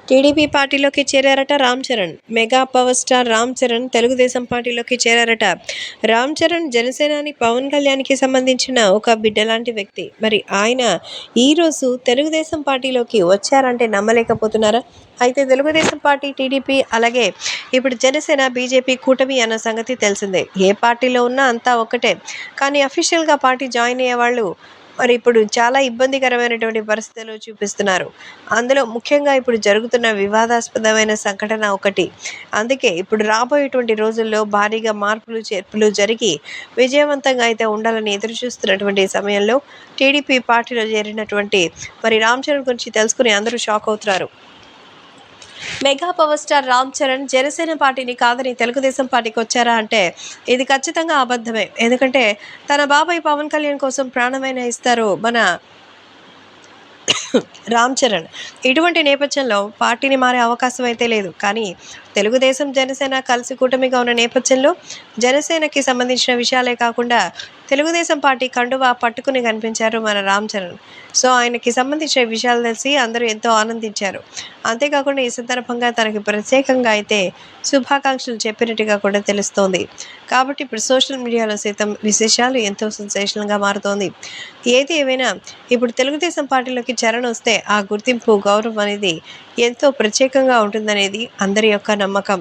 TDP పార్టీలోకి చేరారట Ram Charan. Mega power star Ram Charan Telugu Desam పార్టీలోకి చేరారట. రామ్ చరణ్ జనసేనాని పవన్ కళ్యాణ్కి సంబంధించిన ఒక బిడ్డలాంటి వ్యక్తి. మరి ఆయన ఈరోజు తెలుగుదేశం పార్టీలోకి వచ్చారంటే నమ్మలేకపోతున్నారా? అయితే తెలుగుదేశం పార్టీ, టీడీపీ, అలాగే ఇప్పుడు జనసేన, బీజేపీ కూటమి అన్న సంగతి తెలిసిందే. ఏ పార్టీలో ఉన్నా అంతా ఒక్కటే. కానీ అఫీషియల్గా పార్టీ జాయిన్ అయ్యే వాళ్ళు మరి ఇప్పుడు చాలా ఇబ్బందికరమైనటువంటి పరిస్థితులు చూపిస్తున్నారు. అందులో ముఖ్యంగా ఇప్పుడు జరుగుతున్న వివాదాస్పదమైన సంఘటన ఒకటి. అందుకే ఇప్పుడు రాబోయేటువంటి రోజుల్లో భారీగా మార్పులు, చేర్పులు జరిగి విజయవంతంగా అయితే ఉండాలని ఎదురు చూస్తున్నటువంటి సమయంలో టీడీపీ పార్టీలో చేరినటువంటి మరి రామ్ చరణ్ గురించి తెలుసుకుని అందరూ షాక్ అవుతున్నారు. Mega power star Ram Charan Janasena పార్టీని కాదని తెలుగుదేశం పార్టీకి వచ్చారా అంటే ఇది ఖచ్చితంగా అబద్ధమే. ఎందుకంటే తన బాబాయ్ పవన్ కళ్యాణ్ కోసం ప్రాణమైన ఇస్తారు మన రామ్ చరణ్. ఇటువంటి నేపథ్యంలో పార్టీని మారే అవకాశం అయితే లేదు. కానీ తెలుగుదేశం, జనసేన కలిసి కూటమిగా ఉన్న నేపథ్యంలో జనసేనకి సంబంధించిన విషయాలే కాకుండా తెలుగుదేశం పార్టీ కండువా పట్టుకుని కనిపించారు మన రామ్ చరణ్. సో ఆయనకి సంబంధించిన విషయాలు తెలిసి అందరూ ఎంతో ఆనందించారు. అంతేకాకుండా ఈ సందర్భంగా తనకి ప్రత్యేకంగా అయితే శుభాకాంక్షలు చెప్పినట్టుగా కూడా తెలుస్తోంది. కాబట్టి ఇప్పుడు సోషల్ మీడియాలో సైతం విశేషాలు ఎంతో సెన్సేషనల్గా మారుతోంది. ఏది ఏమైనా ఇప్పుడు తెలుగుదేశం పార్టీలోకి చరణ్ వస్తే ఆ గుర్తింపు, గౌరవం అనేది ఎంతో ప్రత్యేకంగా ఉంటుందనేది అందరి యొక్క నమ్మకం.